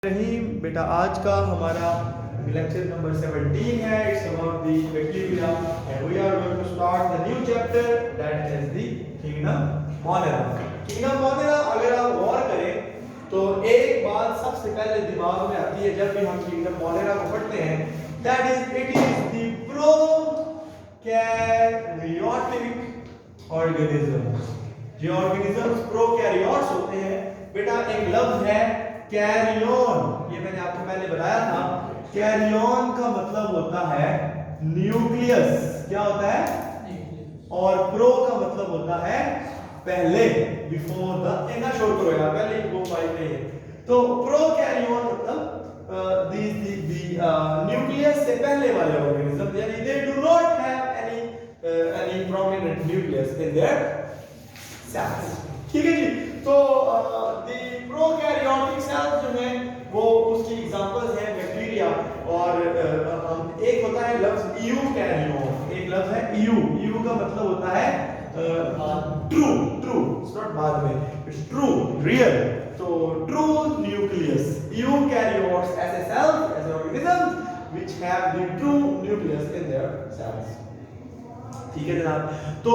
रहीम बेटा, आज का हमारा लेक्चर नंबर 17 है। It's about the bacteria and we are going to start the new chapter that is the kingdom monera. Kingdom monera अगर आप गौर करें तो एक बात सबसे पहले दिमाग में आती है जब भी हम किंगडम मोनेरा को पढ़ते हैं, that is it is the prokaryotic organisms. जो ऑर्गेनिजम्स प्रोकैरियोट्स होते हैं बेटा, एक लफ्ज है कैरियन। ये मैंने आपको पहले बताया था, कैरियन का मतलब होता है न्यूक्लियस। क्या होता है? और प्रो का मतलब होता है पहले, बिफोर द। इतना शोर करो यार, पहले वो फाइल नहीं है। तो प्रोकैरियन मतलब द न्यूक्लियस से पहले वाले ऑर्गेनिज्म, यानी they do not have any prominent nucleus in their cells. ठीक है जी। तो द प्रोकैरियोटिक सेल्स जो है वो उसकी एग्जांपल्स हैं बैक्टीरिया। और एक होता है लफ्ज यूकैरियोन, एक लफ्ज है यू। यू का मतलब होता है ट्रू। इट्स नॉट बाद में, इट्स ट्रू, रियल। तो ट्रू न्यूक्लियस, यूकैरियोट्स ऐसे सेल्स, ऐसे organisms which have the true nucleus in their cells. ठीक है जनाब। तो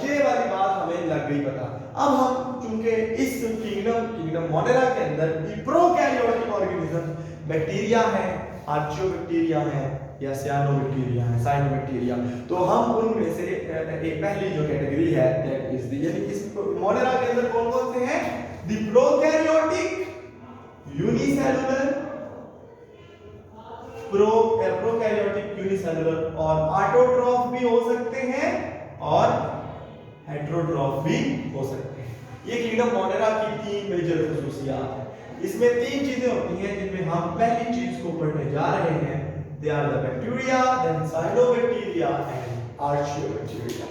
ये वाली बात हमें लग गई पता। अब हम चूंकि इस किंगडम मोनेरा के अंदर प्रोकैरियोटिक ऑर्गेनिज्म बैक्टीरिया है, आर्चियोबैक्टीरिया है या सियानोबैक्टीरिया है, साइनोबैक्टीरिया, तो हम उनमें से एक पहली जो कैटेगरी है दैट इज द, यानी इस मोनेरा के अंदर कौन-कौन से हैं? The prokaryotic, unicellular, prokaryotic unicellular, और ऑटोट्रॉफ भी हो सकते हैं और हेटेरोट्रॉफ भी हो सकते हैं। ये किंगडम मोनेरा की तीन मेजर खसूसियात हैं। इसमें तीन चीजें होती हैं जिनमें हम पहली चीज को पढ़ने जा रहे हैं। They are the bacteria, then cyanobacteria and archaeobacteria.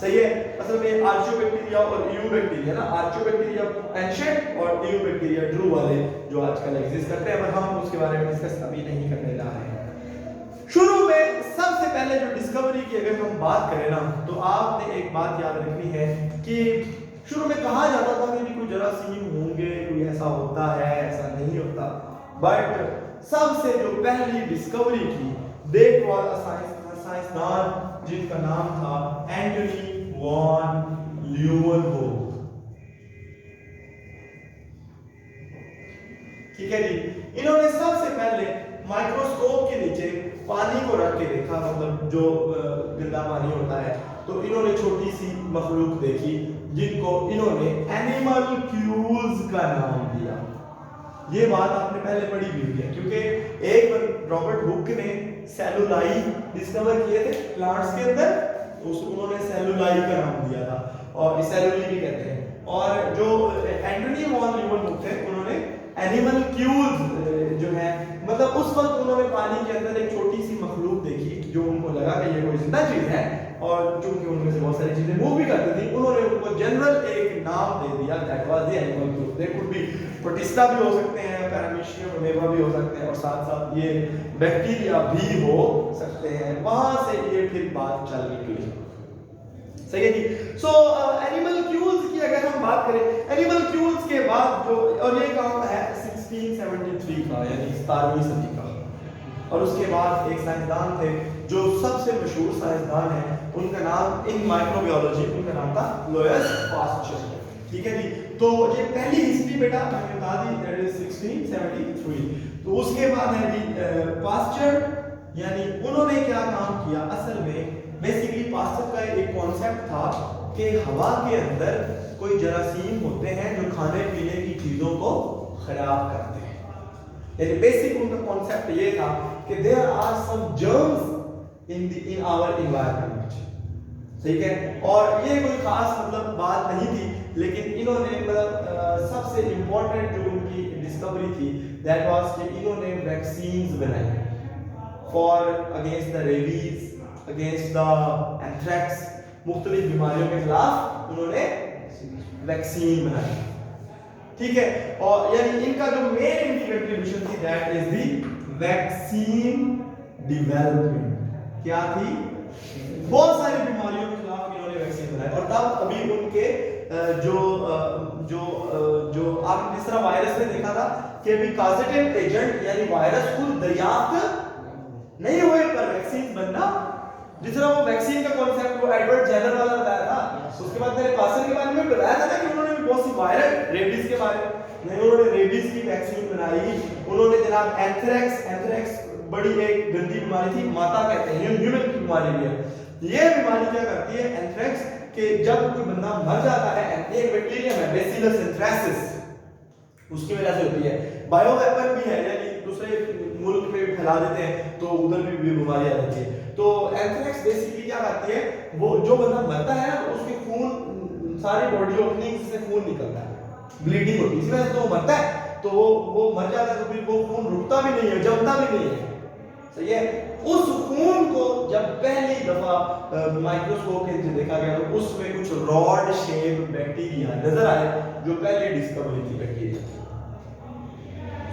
सही है। असल में आर्चियोबैक्टीरिया और यूबैक्टीरिया ना, आर्चियोबैक्टीरिया एंशिएंट और यूबैक्टीरिया ट्रू वाले जो आजकल एग्जिस्ट करते हैं, पर हम उसके बारे में डिस्कस अभी नहीं करने जा रहे हैं। शुरू में सबसे पहले जो डिस्कवरी की अगर हम बात करें ना, तो आपने एक बात याद रखनी है कि शुरू में कहा जाता था कि कोई जरासीम होंगे, कोई ऐसा होता है, ऐसा नहीं होता। बट सबसे जो पहली डिस्कवरी की, देख वाला साइंसदान जिनका नाम था एंटनी वॉन ल्यूवेनहोफ। ठीक है जी। इन्होंने सबसे पहले माइक्रोस्कोप के नीचे पानी को रख के देखा, मतलब जो गंदा पानी होता है, तो इन्होंने छोटी सी मखलूक देखी जिनको इन्होंने एनिमल्क्यूल्स का नाम दिया। ये बात आपने पहले पढ़ी भी हुई है, क्योंकि एक रॉबर्ट हुक ने सेलुलाई डिस्कवर किए थे प्लांट्स के अंदर, उन्होंने सेलुलाई का नाम दिया था, और सेलुली भी कहते हैं। और जो एंटनी वॉन ल्यूवेनहोफ थे, उन्होंने एनिमल्क्यूल्स जो है, मतलब उस वक्त उन्होंने पानी के अंदर एक छोटी सी मखलूक देखी जो उनको लगा कि ये कोई जिंदा चीज है, और चूंकि उनमें से बहुत सारी चीजें मूव भी करती थी, उन्होंने उनको जनरल एक नाम दे दिया, that was the animalcule. They could be protista भी हो सकते हैं, पैरामीशियम अमेबा भी हो सकते हैं, और साथ साथ ये बैक्टीरिया भी हो सकते हैं। वहां से ये फिर बात चल निकली। सही है जी। सो एनिमल्क्यूल्स की अगर हम बात करें, एनिमल्क्यूल्स के बाद जो, और ये काम है 1673 का, यानी 17वीं सदी का। और उसके बाद एक साइंसदान थे जो सबसे मशहूर साइंसदान है, उनका नाम इन माइक्रोबायोलॉजी, उनका नाम था लुईस पास्चर। ठीक है जी। तो ये पहली हिस्ट्री बेटा मैंने बता दी, दैट इज 1673। तो उसके बाद है जी पास्चर, यानी उन्होंने क्या काम किया, असल में बेसिकली पास्चर का एक कॉन्सेप्ट था कि हवा के अंदर कोई जरासीम होते हैं जो खाने पीने की चीजों को खराब करते हैं। यानी बेसिक उनका कॉन्सेप्ट ये था कि there are some germs in our environment. ठीक है। और ये कोई खास मतलब बात नहीं थी, लेकिन इन्होंने मतलब सबसे इंपॉर्टेंट जो उनकी डिस्कवरी थी दैट वाज कि इन्होंने वैक्सीन्स बनाई for against the rabies, against the anthrax, मुख्तलिफ बीमारियों के खिलाफ उन्होंने वैक्सीन बनाई। ठीक है। और यानी इनका जो मेन इनकी कंट्रीब्यूशन थी that is the vaccine development. क्या थी? बहुत सारी बीमारियों के खिलाफ इन्होंने वैक्सीन बनाई। और तब अभी उनके जो आपने जिस तरह वायरस में देखा था के भी कॉजेटिव एजेंट यानी वायरस खुद दरियाफ्त नहीं हुए पर वैक्सीन बनना, जिस तरह वो वैक्सीन का कॉन्सेप्ट वो एडवर्ड जेनर वाला बताया था, उसके बाद मैंने पासर के बारे में बताया था ना कि उन्होंने भी बहुत सी वायरल रेबीज के बारे में उन्होंने रेबीज की वैक्सीन बनाई। उन्होंने जनाब एंथ्रेक्स बड़ी एक गंदी बीमारी थी, माता कहते हैं, ह्यूमन की बीमारी भी है। ये बीमारी क्या करती है एंथ्रेक्स, कि जब कोई बंदा मर जाता है, एक बैक्टीरिया है बैसिलस एंथ्रेसिस, उसकी वजह से होती है। बायो वेपन भी है, यानी दूसरे मुल्क में भी फैला देते हैं तो उधर भी बीमारी आ जाती है। तो एंथ्रेक्स बेसिकली क्या करती है, वो जो बंदा मरता है उसके खून सारी बॉडी ओपनिंग से खून निकलता है, ब्लीडिंग होती है, इसी वजह से तो मरता है। तो वो मर जाता है तो फिर वो खून रुकता भी नहीं है, जमता भी नहीं है, सही है। उस खून को जब पहली दफा माइक्रोस्कोप के नीचे देखा गया तो उसमें कुछ रॉड शेप बैक्टीरिया नजर आए, जो पहले डिस्कवरी थी बैक्टीरिया।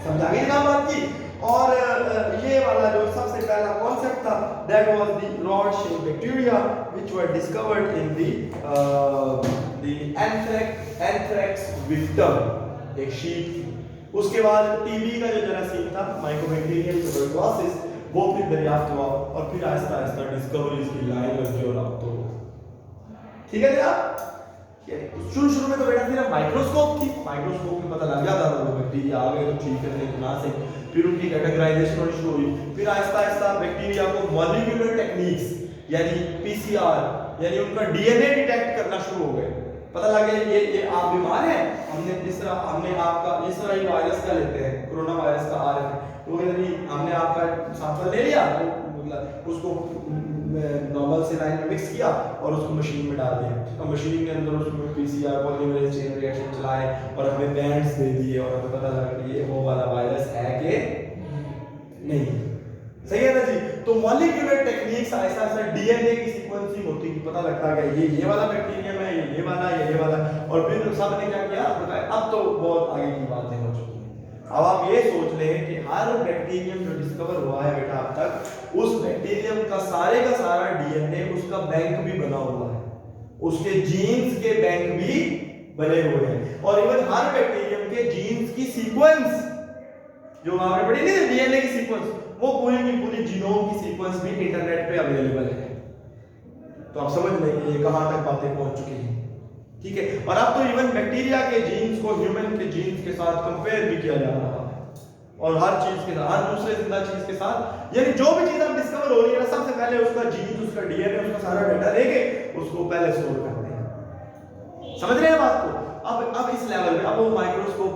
समझा गई ना बात की। और ये वाला जो सबसे पहला कॉन्सेप्ट था, that was the rod shape bacteria which were discovered in the anthrax victim, एक शीप थी। उसके बाद टीबी का जो जरासीम था, माइकोबैक्टीरियम ट्यूबरकुलोसिस, वो फिर दरियाफ्त हुआ और फिर आहिस्ता आहिस्ता डिस्कवरीज की लाइन लगी। और अब तो ठीक है जनाब, शुरू में तो बेटा सिर्फ माइक्रोस्कोप थी, माइक्रोस्कोप में पता लग जाता था वो बैक्टीरिया आ गए तो ठीक है, नहीं ना से फिर उनकी कैटेगराइजेशन होनी शुरू हुई। फिर आहिस्ता आहिस्ता बैक्टीरिया को मॉलिक्यूलर टेक्निक्स यानी पीसीआर यानी उनका डीएनए डिटेक्ट करना शुरू हो गए। पता लग गया ये आप बीमार हैं, हमने जिस तरह हमने आपका इस तरह ही वायरस का लेते हैं, कोरोना वायरस का आरएनए, तो यदि हमने आपका सैंपल ले लिया तो उसको नॉर्मल सेलाइन में मिक्स किया और उसको मशीन में डाल दिया, और मशीन के अंदर उसमें पीसीआर पॉलीमरेज चेन रिएक्शन चलाए और हमें बैंड्स दे दिए और हमें पता लगा कि ये वो वाला वायरस है कि नहीं, सही है ना जी। तो मॉलिक्यूलर टेक्निक्स ऐसा ऐसा डीएनए की सीक्वेंसिंग होती है, पता लगता है कि ये वाला बैक्टीरियम है, ये वाला, ये वाला, और फिर सब ने क्या किया बताया। अब तो बहुत आगे की बातें हो चुकी हैं। अब आप ये सोच लें कि हर बैक्टीरियम जो डिस्कवर हुआ है बेटा अब तक, उस बैक्टीरियम का सारा डीएनए उसका बैंक भी बना हुआ है, उसके जीन्स के बैंक भी बने हुए हैं, और इवन हर बैक्टीरियम के जीन्स की सीक्वेंस जो आपने पढ़ी नहीं डीएनए की सीक्वेंस, वो पूरी की पूरी जीनोम की सीक्वेंस भी इंटरनेट पे अवेलेबल है। तो आप समझ लेंगे ये कहां तक बातें पहुंच चुकी हैं, ठीक है। और अब तो इवन बैक्टीरिया के जीन्स को ह्यूमन के जीन्स के साथ कंपेयर भी किया जा रहा है, और हर चीज के साथ, हर दूसरे जिंदा चीज के साथ, यानी जो भी चीज अब डिस्कवर हो रही है सबसे पहले उसका जीन्स, उसका डीएनए, उसका सारा डाटा लेके उसको पहले स्टोर करते हैं। समझ रहे हैं बात को। अब इस लेवल में अब वो माइक्रोस्कोप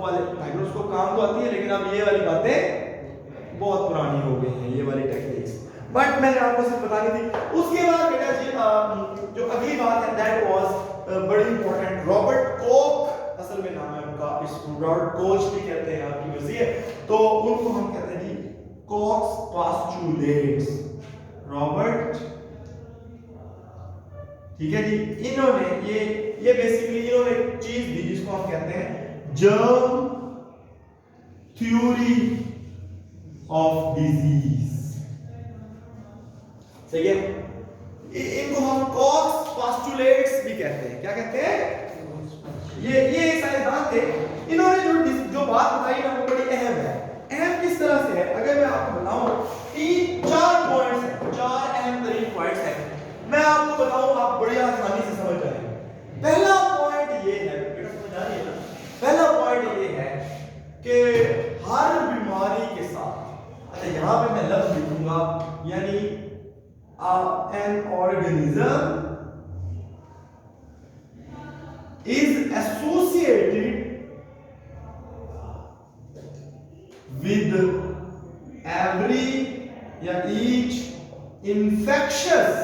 काम तो आती है, लेकिन अब ये वाली बातें बहुत पुरानी हो गई हैं, ये वाली टेक्निक्स, बट मैंने आपको सिर्फ बतानी थी। उसके बाद बेटा जी जो अगली बात है दैट वाज बड़ी इंपॉर्टेंट, रॉबर्ट कोच असल में नाम है उनका, इस रॉबर्ट कोच भी कहते हैं, आपकी मर्जी है, तो उनको हम कहते हैं जी कोक्स पोस्टुलेट्स, रॉबर्ट, ठीक है जी। इन्होंने ये बेसिकली इन्होंने एक चीज दी जिसको हम कहते हैं जर्म थ्योरी ऑफ डिजीज, सही है। इनको हम कॉक्स पोस्टुलेट्स भी कहते हैं। क्या कहते हैं? ये साइंसदान थे, इन्होंने जो बात बताई ना वो बड़ी अहम है। अहम किस तरह से है, अगर मैं आपको बताऊं, तीन चार पॉइंट्स हैं, चार अहम तरीन पॉइंट्स हैं, मैं आपको बताऊं, आप बड़ी आसानी से समझ जाएंगे। पहला पॉइंट ये है, बेटा समझ आ रही है ना, पहला पॉइंट ये है कि हर बीमारी के साथ, अच्छा यहां पे मैं लफ्ज लिखूंगा, यानी an organism is associated with every या each infectious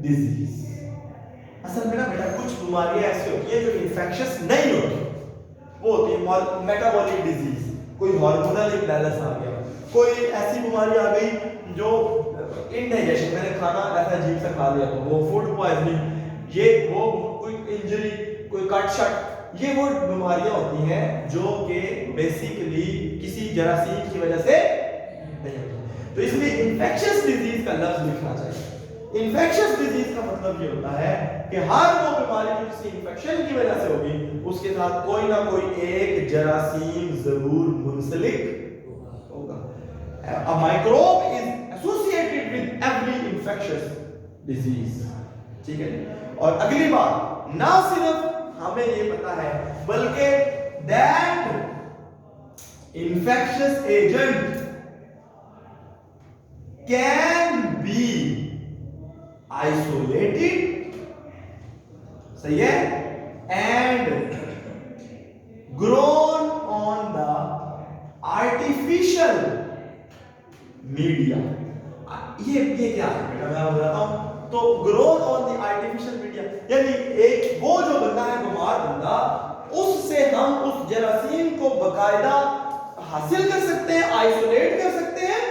disease। असल में ना बेटा कुछ बीमारियां ऐसी होती हैं जो इन्फेक्शियस नहीं होती, वो होती है मेटाबॉलिक डिजीज, कोई हार्मोनल इम्बैलेंस आ गया, कोई ऐसी बीमारी आ गई जो इंडाइजेशन, मैंने खाना ऐसा अजीब सा खा लिया तो वो फूड पॉइजनिंग, ये वो कोई इंजरी, कोई कट शट, ये वो बीमारियां होती हैं जो कि बेसिकली किसी जरासीम की वजह से नहीं होती। तो इसलिए इन्फेक्शियस डिजीज का लफ्ज लिखना चाहिए। इन्फेक्शियस डिजीज का मतलब ये होता है कि हर वो बीमारी जो किसी इन्फेक्शन की वजह से होगी उसके साथ कोई ना कोई एक जरासीम जरूर मुंसलिक होगा। A microbe is associated with every infectious disease। ठीक है। और अगली बात, ना सिर्फ हमें ये पता है बल्कि that infectious agent can be isolated, सही है, and grown on the artificial media। ये क्या है बेटा, मैं आपको बताता हूं। तो grown on the artificial media यानी एक वो जो बंदा है बीमार बंदा, उससे हम उस जरासीम को बकायदा हासिल कर सकते हैं, आइसोलेट कर सकते हैं,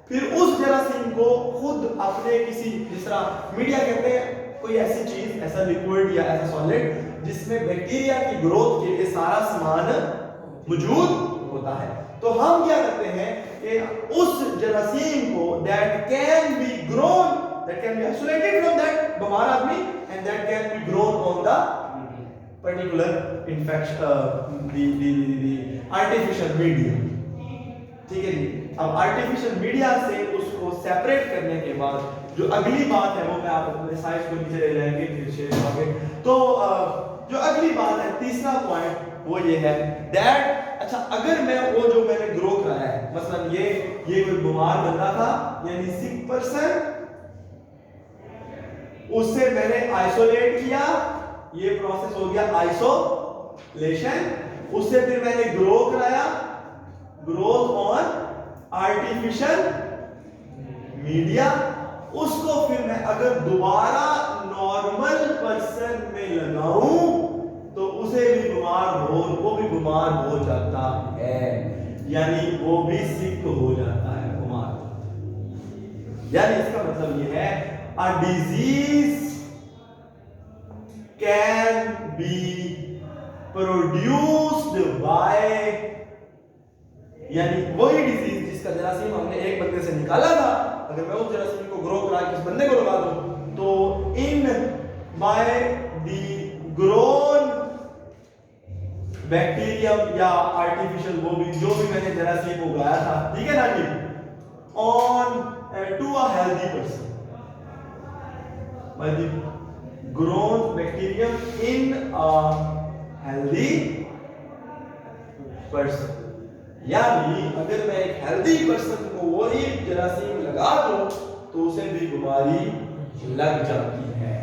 फिर उस जरासीम को खुद अपने किसी, जिस तरह मीडिया कहते हैं कोई ऐसी चीज, ऐसा लिक्विड या ऐसा सॉलिड जिसमें बैक्टीरिया की ग्रोथ के लिए सारा सामान मौजूद होता है। तो हम क्या करते हैं कि उस जरासीम को that can be grown, that can be isolated from that बीमार आदमी and that can be grown on the particular infection, the artificial media। ठीक है जी। अब आर्टिफिशियल मीडिया से उसको सेपरेट करने के बाद जो अगली बात है वो मैं आप अपने साइज को नीचे ले जाएंगे, फिर शेयर करेंगे। तो जो अगली बात है, तीसरा पॉइंट वो ये है दैट, अच्छा अगर मैं वो जो मैंने ग्रो कराया है, मसलन ये कोई बीमार बंदा था यानी सिक पर्सन, उससे मैंने आइसोलेट किया, ये प्रोसेस हो गया आइसोलेशन, उससे फिर मैंने ग्रो कराया, ग्रोथ ऑन आर्टिफिशियल मीडिया, उसको फिर मैं अगर दोबारा नॉर्मल पर्सन में लगाऊं तो उसे भी वो भी बीमार हो जाता है, यानी वो भी सिक हो जाता है, बीमार। यानी इसका मतलब ये है a disease can be produced by, यानी वही डिजीज जिसका जरासीम हमने एक बंदे से निकाला था, अगर मैं उस जरासीम को ग्रो करा के इस बंदे को लगा दूं तो in by the grown bacterium या आर्टिफिशियल वो भी जो भी मैंने जरासीम उगाया था, ठीक है ना जी, on to a healthy person by the grown bacterium in a healthy person। यानी अगर मैं एक हेल्दी पर्सन को वही जरासीम लगा दूं तो उसे भी बीमारी लग जाती है।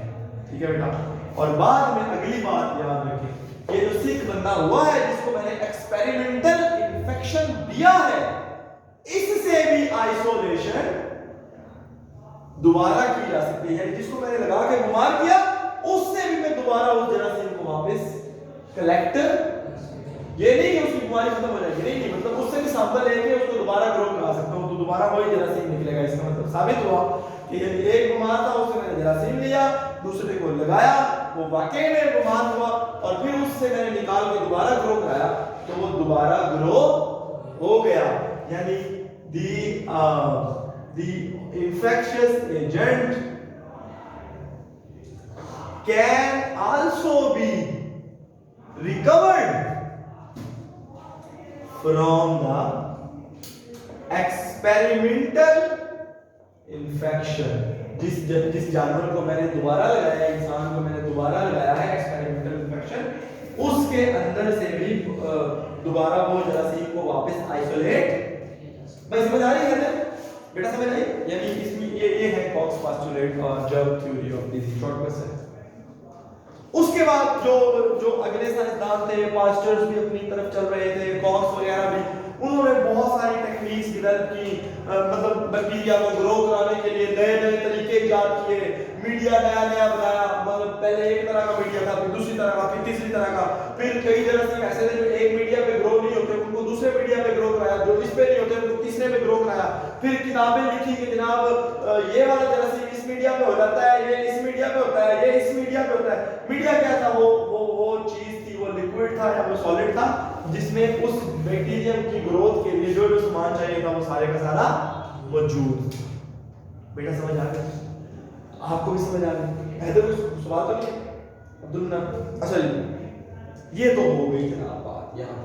ठीक है बेटा। और बाद में अगली बात याद रखें, ये जो सिक बंदा हुआ है जिसको मैंने एक्सपेरिमेंटल इन्फेक्शन दिया है, इससे भी आइसोलेशन दोबारा की जा सकती है, यानी जिसको मैंने लगा के बीमार किया उससे भी मैं दोबारा उस जरासीम को वापस कलेक्ट, ये नहीं कि उसकी बीमारी खत्म हो जाएगी, नहीं, मतलब उससे भी सैंपल लेके उसको दोबारा ग्रो करा सकता हूं तो दोबारा वही जरासीम निकलेगा। इसका मतलब साबित हुआ कि यदि एक बीमार था उससे मैंने जरासीम लिया, दूसरे को लगाया, वो वाकई में बीमार हुआ और फिर उससे मैंने निकाल के दोबारा ग्रो कराया तो वो दोबारा ग्रो हो गया। यानी the infectious agent can also be recovered from the experimental infection। जिस जानवर को मैंने दोबारा लगाया, इंसान को मैंने दोबारा लगाया है एक्सपेरिमेंटल इन्फेक्शन, उसके अंदर से भी दोबारा वो जरासीम को वापस आइसोलेट। भाई समझ आ रही है बेटा, समझ आई? यानी इसमें ये है कॉक्स पोस्टुलेट और germ theory of disease, short question. उसके बाद जो अगले साइंसदान थे, पास्चर्स भी अपनी तरफ चल रहे थे, कॉक्स वगैरह भी, उन्होंने बहुत सारी टेक्निक्स डेवलप की, मतलब बैक्टीरिया को ग्रो कराने के लिए नए नए तरीके इजाद किए, मीडिया नया नया बनाया, मतलब पहले एक तरह का मीडिया था, फिर दूसरी तरह का, फिर तीसरी तरह का, फिर कई जरासीम ऐसे थे जो एक मीडिया पे ग्रो नहीं होते उनको दूसरे मीडिया पे ग्रो कराया, जो इस पे नहीं होते उनको तीसरे पे ग्रो कराया, फिर किताबें लिखी कि जनाब ये वाला जरासीम इस मीडिया पे हो जाता है, ये इस मीडिया पे होता है, ये इस मीडिया पे होता है। मीडिया क्या था? वो चीज थी, वो लिक्विड था या वो सॉलिड था जिसमें उस बैक्टीरियम की ग्रोथ के लिए जो सामान चाहिए था वो सारे का सारा मौजूद। बेटा समझ आ गया? आपको भी समझ आ गया? ऐसे कोई सवाल तो नहीं अब्दुल ना? अच्छा ये तो हो गई जनाब बात यहाँ।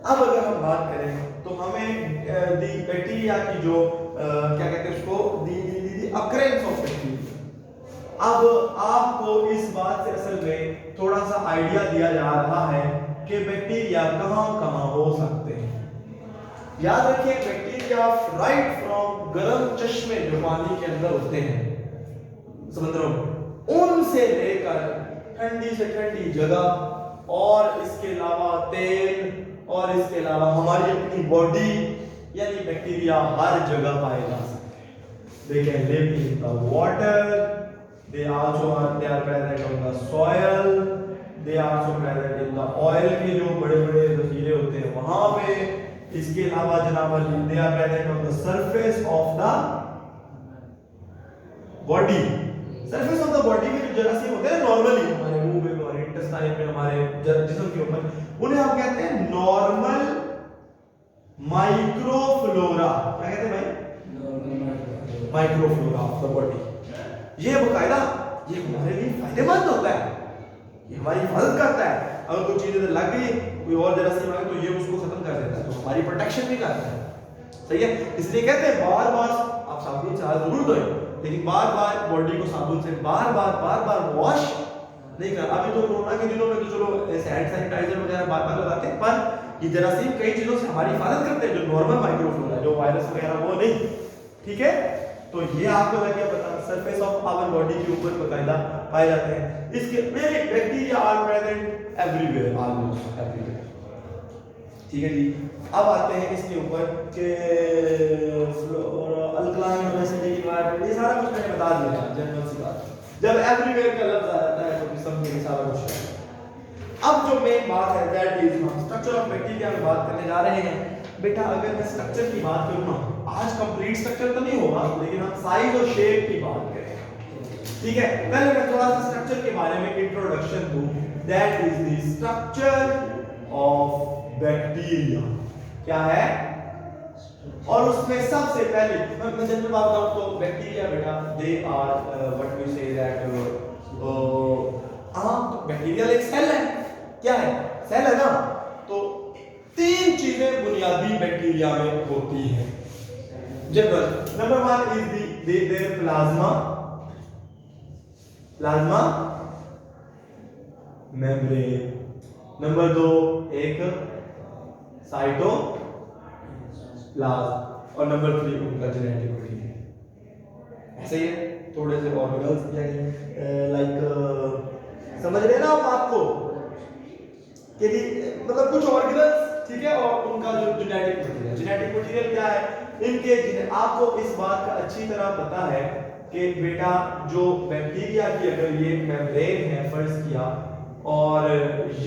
अब अगर हम बात करें तो हमें दी बैक्टीरिया की जो क्या कहते हैं उसको दी अक्रेंस ऑफ बैक्टीरिया। अब आपको इस बात से असल में थोड़ा सा आइडिया दिया जा रहा है कि बैक्टीरिया कहां कहां हो सकते हैं। याद रखिए बैक्टीरिया राइट फ्रॉम गर्म चश्मे जो पानी के अंदर होते हैं समुद्रों में, उनसे लेकर ठंडी से ठंडी जगह और इसके अलावा तेल और इसके अलावा हमारी अपनी बॉडी, यानी बैक्टीरिया हर जगह पाए जा सकते हैं। They can live in the water, they are present on the soil, they are also present in the oil के जो बड़े-बड़े जखीरे होते हैं वहां पे। इसके अलावा जनाब they are present on the surface of the body। Surface of the body में जो जरासीम होते हैं नॉर्मली हमारे मुंह में, हमारे इंटेस्टाइन में, हमारे जिस्म के ऊपर, उन्हें हम कहते हैं नॉर्मल माइक्रोफ्लोरा। क्या कहते हैं भाई? Microflora of the body. ये बकायदा ये हमारे लिए फायदेमंद होता है, ये हमारी हिफाजत करता है। अगर कोई चीज इधर लग गई, कोई और जरासीम आ गया तो ये उसको खत्म कर देता है, तो हमारी प्रोटेक्शन भी करता है। सही है, इसलिए कहते हैं बार बार आप साबुन से हाथ जरूर धोएं, लेकिन बार बार बॉडी को साबुन से बार बार वॉश नहीं कर। अभी तो कोरोना के दिनों में तो चलो हैंड सैनिटाइजर वगैरह बार बार लगाते हैं, पर ये जरासीम कई चीजों से हमारी हिफाजत करते हैं, जो नॉर्मल माइक्रोफ्लोरा है, जो वायरस वगैरह वो नहीं। ठीक है, तो ये आपको लग गया पता। सरफेस ऑफ आवर बॉडी के ऊपर बकायदा पाए जाते हैं। इसके मेरे bacteria are present everywhere, almost everywhere. ठीक है जी, अब आते हैं इसके ऊपर कि अल्कलाइन और एसिडिक एनवायरनमेंट, ये सारा कुछ मैंने बता दिया जनरल सी बात। जब एवरीवेयर का लफ्ज आ जाता है तो समझिए सारा कुछ। अब जो मेन बात है दैट इज हम स्ट्रक्चर ऑफ बैक्टीरिया में बात करने जा रहे हैं। बेटा अगर मैं स्ट्रक्चर की बात करूं ना, आज कंप्लीट स्ट्रक्चर तो नहीं होगा, लेकिन हम साइज और शेप की बात करेंगे। ठीक है, पहले मैं थोड़ा सा स्ट्रक्चर के बारे में इंट्रोडक्शन दूं। That is the structure of bacteria. क्या है? और उसमें सबसे पहले मैं जनरल बात करूं तो बैक्टीरिया बेटा they are what we say that bacterial एक सेल है। क्या है? सेल है ना। तो तीन चीजें बुनियादी बैक्टीरिया में होती हैं general. Number 1 is there plasma membrane. Number 2 एक साइटोप्लाज्म, और नंबर 3 उनका जेनेटिक मटेरियल। ऐसे ही है, थोड़े से ऑर्गेनल्स यानी लाइक समझ रहे हैं ना आप बात को कि मतलब कुछ ऑर्गेनल्स, ठीक है, और उनका जो जेनेटिक मटेरियल क्या है इनके। आपको इस बात का अच्छी तरह पता है कि बेटा जो बैक्टीरिया की अगर ये मेम्ब्रेन है फर्ज किया, और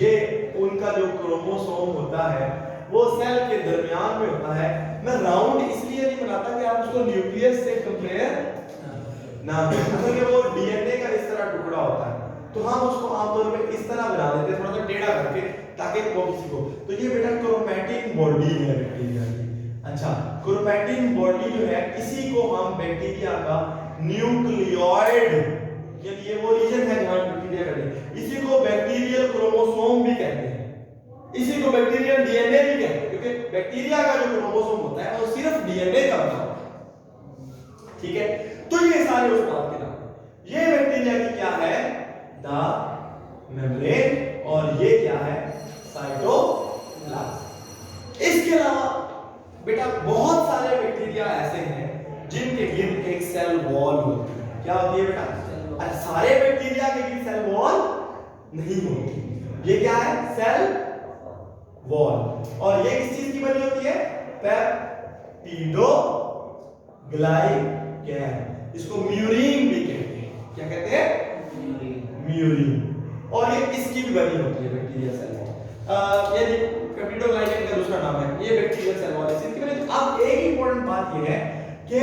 ये उनका जो क्रोमोसोम होता है वो सेल के दरमियान में होता है। मैं राउंड इसलिए नहीं बनाता कि आप उसको न्यूक्लियस से कंपेयर ना करें, क्योंकि वो डीएनए का इस तरह टुकड़ा होता है, तो हम उसको आमतौर पे इस तरह बना देते हैं, थोड़ा सा टेढ़ा करके, ताकि वो किसी को। तो ये बेटा क्रोमैटिन बॉडी है बैक्टीरिया की। अच्छा, क्रोमैटिन बॉडी जो है इसी को हम बैक्टीरिया का न्यूक्लियोइड, यानी ये वो रीजन है जहां बैक्टीरिया रहते हैं, इसी को बैक्टीरियल क्रोमोसोम भी कहते हैं, इसी को बैक्टीरियल डीएनए भी कहते हैं, क्योंकि बैक्टीरिया का जो क्रोमोसोम होता है वो सिर्फ डीएनए का होता है। ठीक है, तो ये सारे उस बात के नाम। ये बैक्टीरिया की क्या है? द मेम्ब्रेन, और ये क्या है? साइटोप्लाज्म। इसके अलावा बेटा बहुत सारे बैक्टीरिया ऐसे हैं जिनके गिर्द एक सेल वॉल होती है। क्या होती है बेटा? अरे सारे बैक्टीरिया के गिर्द सेल वॉल नहीं होती। ये क्या है? Cell wall. और ये किस चीज की बनी होती है? पेप्टिडोग्लाइकन। इसको म्यूरिन भी कहते हैं। क्या कहते हैं? म्यूरिन। और ये इसकी भी बनी होती है बैक्टीरिया सेल वॉल। ये पेप्टिडोग्लाइकन का दूसरा नाम है, ये बैक्टीरिया सेल वॉल है। इसकी बनी। अब एक इंपॉर्टेंट बात ये है कि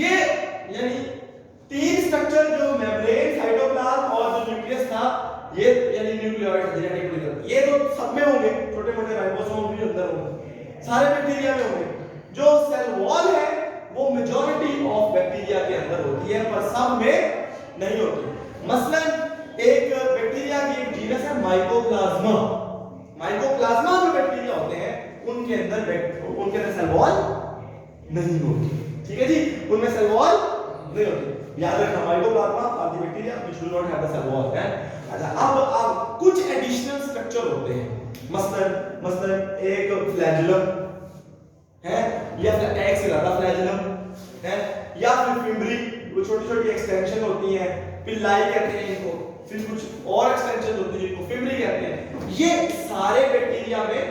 ये यानी तीन स्ट्रक्चर जो मेम्ब्रेन, साइटोप्लाज्म और जो न्यूक्लियस था, ये यानी न्यूक्लियोइड, जेनेटिक मटेरियल, ये तो सब में होंगे, छोटे मोटे राइबोसोम भी अंदर होंगे, सारे बैक्टीरिया में होंगे। जो सेल वॉल है वो मेजॉरिटी ऑफ बैक्टीरिया के अंदर होती है, पर सब में नहीं होती। मसलन एक बैक्टीरिया की एक जीनस है माइकोप्लाज्मा। माइकोप्लाज्मा जो बैक्टीरिया होते हैं उनके अंदर सेल वॉल नहीं होती, ठीक है जी, उनमें सेल वॉल नहीं होती, याद रखना mycoplasma are the bacteria which do not have the cell wall है। अच्छा, अब कुछ एडिशनल स्ट्रक्चर होते हैं, मसलन एक फ्लैजुलम है या फिर एक से ज्यादा फ्लैजुलम है या फिर फिम्बरी, वो छोटी-छोटी एक्सटेंशन होती हैं, पिल्लाई कहते हैं इनको, फिर कुछ और एक्सटेंशन होती है जिनको फिम्बरी कहते हैं। ये सारे बैक्टीरिया में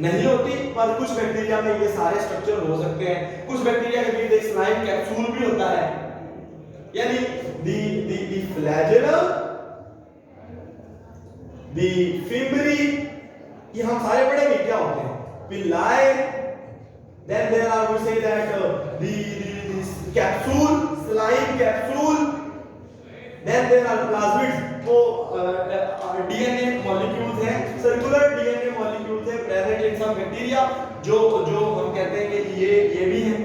नहीं होती, पर कुछ बैक्टीरिया में ये सारे स्ट्रक्चर हो सकते हैं। कुछ बैक्टीरिया के बीच एक स्लाइम कैप्सूल भी होता है, यानी दी फ्लैजुलम, दी फिम्बरी, ये हम सारे पढ़ेंगे क्या होते हैं, Pillai, then there are we say that the capsule, slime capsule, then there are plasmids, तो डीएनए मॉलिक्यूल्स हैं, सर्कुलर डीएनए मॉलिक्यूल्स हैं प्रेजेंट इन सम बैक्टीरिया, जो हम कहते हैं कि ये भी हैं।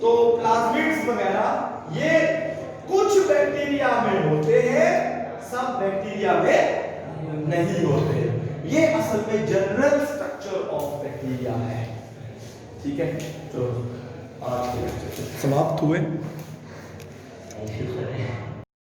तो प्लाज्मिड्स वगैरह ये कुछ बैक्टीरिया में होते हैं, सब बैक्टीरिया में नहीं होते। ये असल में जनरल स्ट्रक्चर ऑफ बैक्टीरिया है, ठीक है। तो आज के लेक्चर समाप्त हुए।